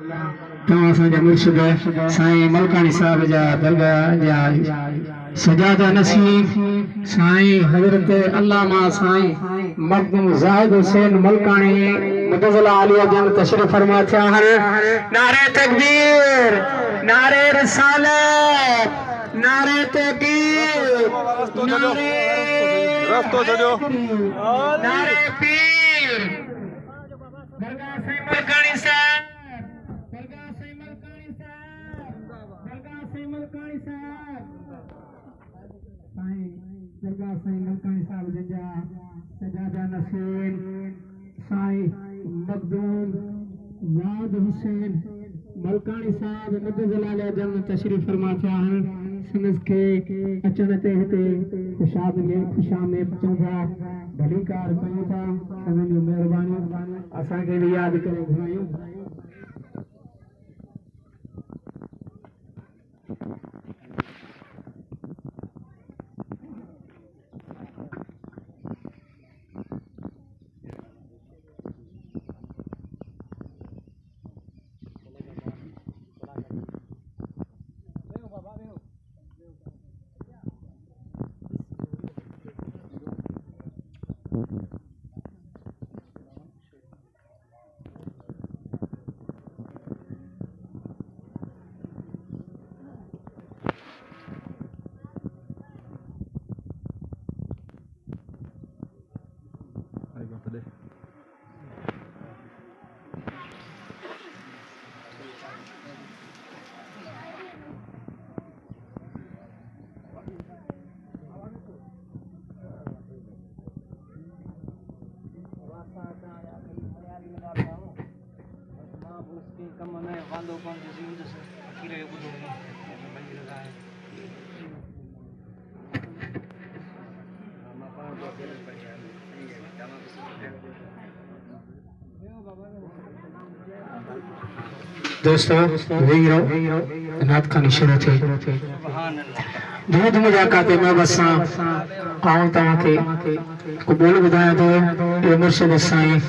तव्हां असांजा मुर्शिद साईं मलकानी साहब जा दरगाह जा सजादा नसीब साईं हजरत अल्लामा साईं मखदूम ज़ाहिद हुसैन मलकानी मुतज़िला आलिया जंग तशरीफ फरमा थिया आहिनि। नारे तकबीर, नारे रिसालत, नारे तकबीर, नारे पीर। दरगाह साईं मलकानी साहब, दरगाह साईं मलकानी साहब, दरगाह साईं मलकानी साहब, साईं दरगाह साईं मलकानी साहब जंजा सजादा नसीब साईं मखदूम ज़ाहिद हुसैन मलकानी साहब मुतज़िला आलिया जंग तशरीफ फरमा थिया आहिनि। संदसि खे अचण ते हिते खुशामेद अचूं था, भली कार कयूं था। संदनि जूं महिरबानियूं असांखे बि यादि करे घुरायूं। दोस्तों वीरो नाथ खानी शुरू थी दूध मुलाकात में बसा आऊं तव्हां खे क़बूल ॿुधायां थो। ये मुर्शिद साईं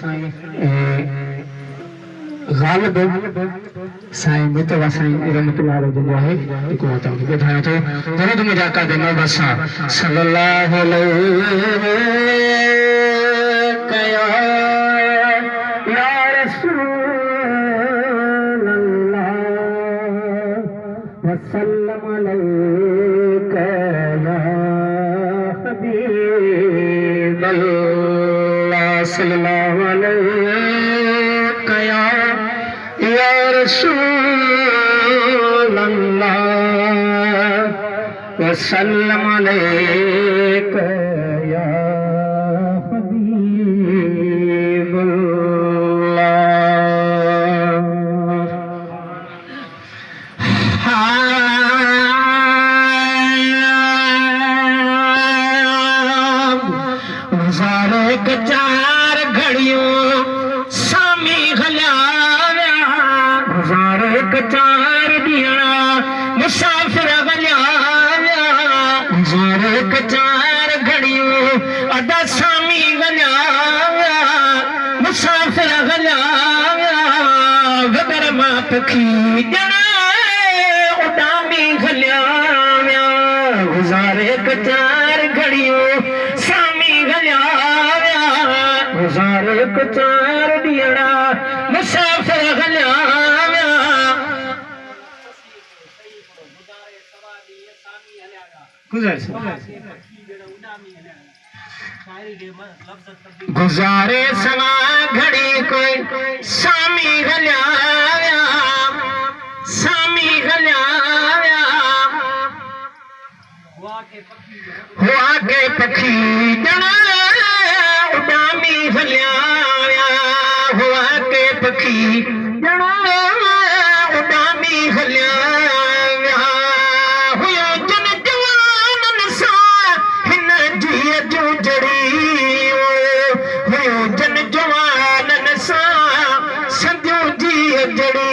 गालिब साईं मुतवा साईं रहमतुल्लाह अलैहि जंहिंजो आहे जेको मां तव्हां खे ॿुधायां थो। दूध मुलाकात में बसा सल्लल्लाहु अलैहि कया या रसूल वसल्लम अलैका या हबीबल्लाह सल्लल्लाहु अलैका या रसूलल्लाह वसल्लम अलैका या चार घड़ियों सामी हलिया चार ॾींहं मुसाफ़िर हलिया चार घड़ियों अदा सामी हलिया मुसाफ़िर हलिया वगर मां पखी ॼणा उॾामी हलिया गुज़ारे चार घड़ियों सामी हलिया गुज़ारे चार ॾींहं मुसाफ़िर हलिया गुज़ारे सवा घड़ी कोई सामी हलिया सामी हलिया हुआ के पखी ॼणा उॾामी हलिया हुआ के पखी ॼणा उॾामी हलिया हुयो जन जवाननि सां हिन जीअ जूं जड़ी हुयो जन जवाननि सां सदियूं जीअ जड़ी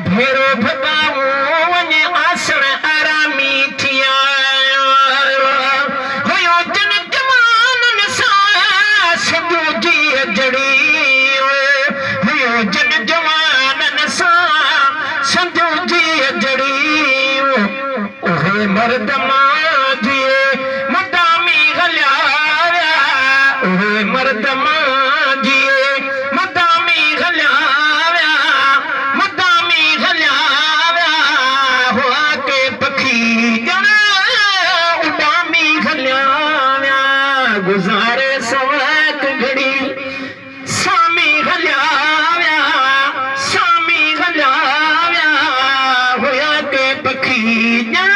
भेरो भगावो वञे आसण आरामी थिया हुयो जन जवाननि सां सॼो जीअ जड़ी हुयो जन जवाननि सां सॼो जीअ जड़ी उहे मर्द मां जीए मदामी हलिया विया उहे मर्द मां जीए मदामी हलिया विया मदामी हलिया विया हुआ के पखी ॼण उॾामी हलिया विया गुज़ारे सवैक घड़ी सामी हलिया विया सामी हलिया विया हुआ के पखी ॼण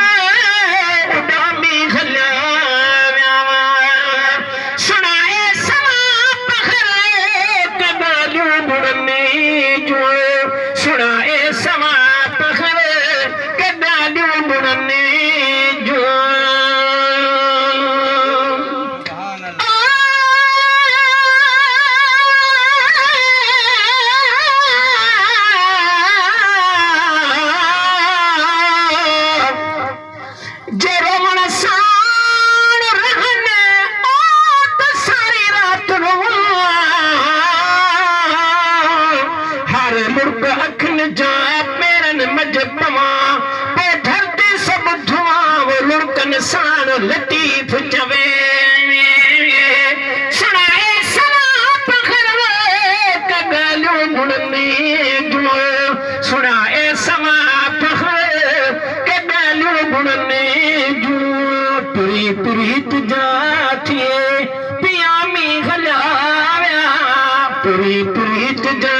उॾामी हलिया विया सुणाए समा पखर के ॻाल्हियूं बुड़नि जूं सुणाए समा पखर के ॻाल्हियूं बुड़नि जूं जे रोवण साण रहनि त सारी रात हर मुर्ग अखियुनि जा पेरनि मझ पवां पोइ धरती सभु धुआं वो लुड़कनि साण लतीफ़ चवे सुणाए समा पखर के ॻाल्हियूं बुड़नि जूं सुणाए समा पखर के ॻाल्हियूं बुड़नि जूं तुरी तुरी तुझा थिए पियामी हलिया विया तुरी तुरी तुझा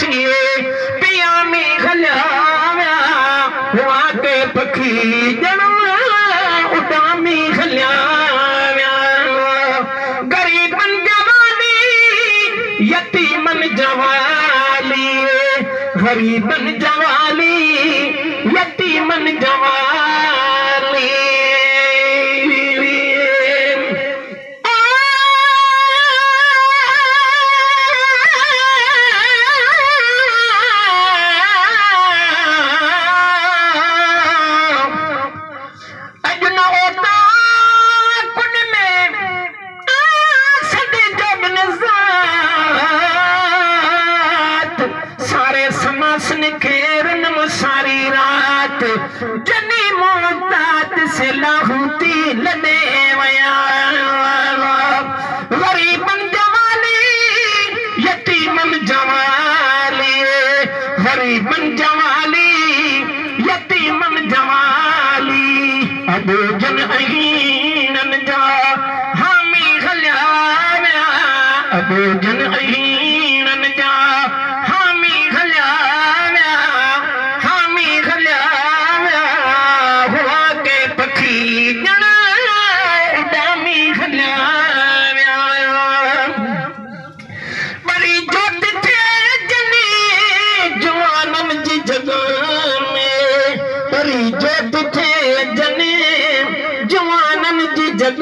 थिए पियामी हलिया विया हुआ के पखी ॼण उॾामी हलिया विया ग़रीबनि जवानी यतीमनि जवाली ग़रीबनि जवाली यतीमनि जवाली अॼु न ओता कुन में सॼे जग नज़ात सारे समास निखेरन सारी रात जनी मोहतात से लाहूती लॾे वया ग़रीबन जवाली यतीमन जवाली ग़रीबन जवाली यतीमन जवाली अबो जन अहीनन जा हामी हलिया विया अबो जन अहीनन जा हामी हलिया विया हामी हलिया विया हुआ के पखी ॼण उॾामी हलिया विया वरी जोत थिए जनी जवाननि जी जॻह में वरी जोत थिए जनी जवाननि जी जॻह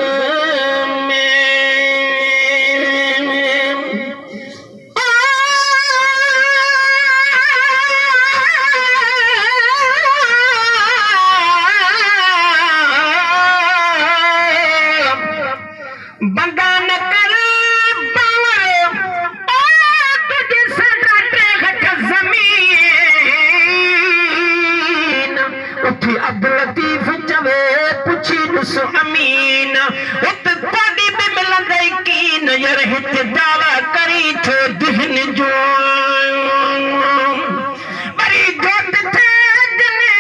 में बंदा न कर बावर तुझे सदा घट ज़मीन उठी अब्दुल लतीफ़ चवे पुछी ॾिसो अमीन उत पाड़ी में मिलंदई कीन यार हिते दावा करी थो दिहन जो वरी जोत थिए जने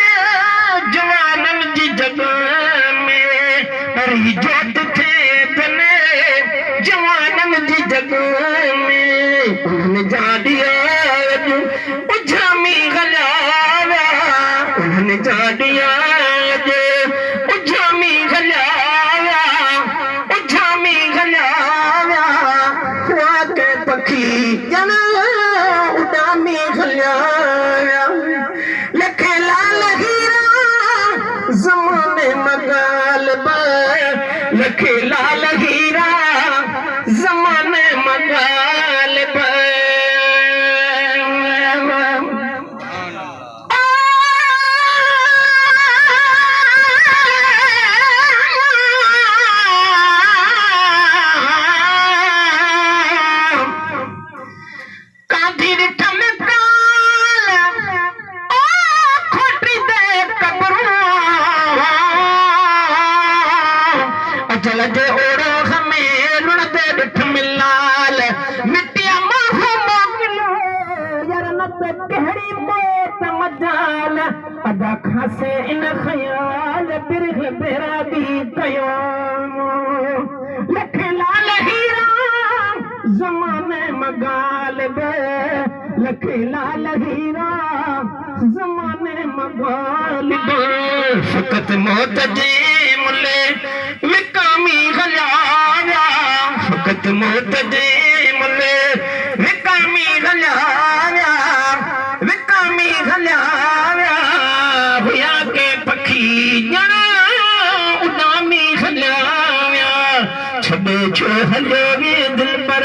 जवाननि जी जॻह में वरी जोत थिए जने जवाननि जी जॻह में उन्हनि जा ॾींहं अॼु उझामी हलिया विया उन्हनि जा ॾींहं अॼु उझामी हलिया विया उझामी हलिया विया हुआ के पखी ॼण दी ॾिठमि काल ओ खोटी दे कबरूं अजल जे ओड़ो में लुणंदे ॾिठमि लाल मिटिया माहू मोकिलो यार न त कहिड़ी मौत मजाल अदा खासे इन ख़याल बिरह बेरादी कयो लख लाल हीरा ज़माने मगाल बे लख लाल हीरा ज़माने मगाल बे फ़क़त मौत जे मुले विकामी हलिया फ़क़त मौत जे मुले विकामी हलिया विकामी हलिया हुया के पखी ॼणा उॾामी हलिया छॾे छो हलियो वे दिलबर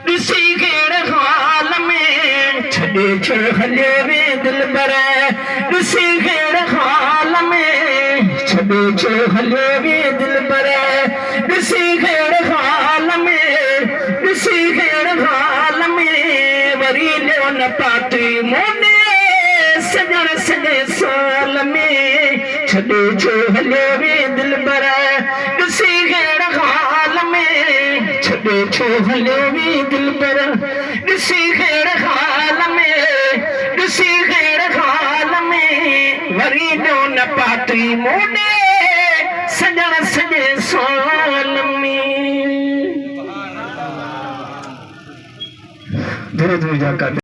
ॾिसी कहिड़ हाल में छॾे छो हलियो वे दिलबर ॾिसी कहिड़ हाल में छॾे छो हलियो वे दिलबर ॾिसी कहिड़ हाल में ॾिसी कहिड़ हाल में वरी लियो न पाती मोने सजण सॼे साल में छॾे छो हलियो वे दिलबर ॾिसी कहिड़ हाल में छॾे छो हलियो वे दिलबर ॾिसी कहिड़ हाल में ॾिसी कहिड़ हाल में वरी ॾियो न पाती मोने सजण सॼे साल में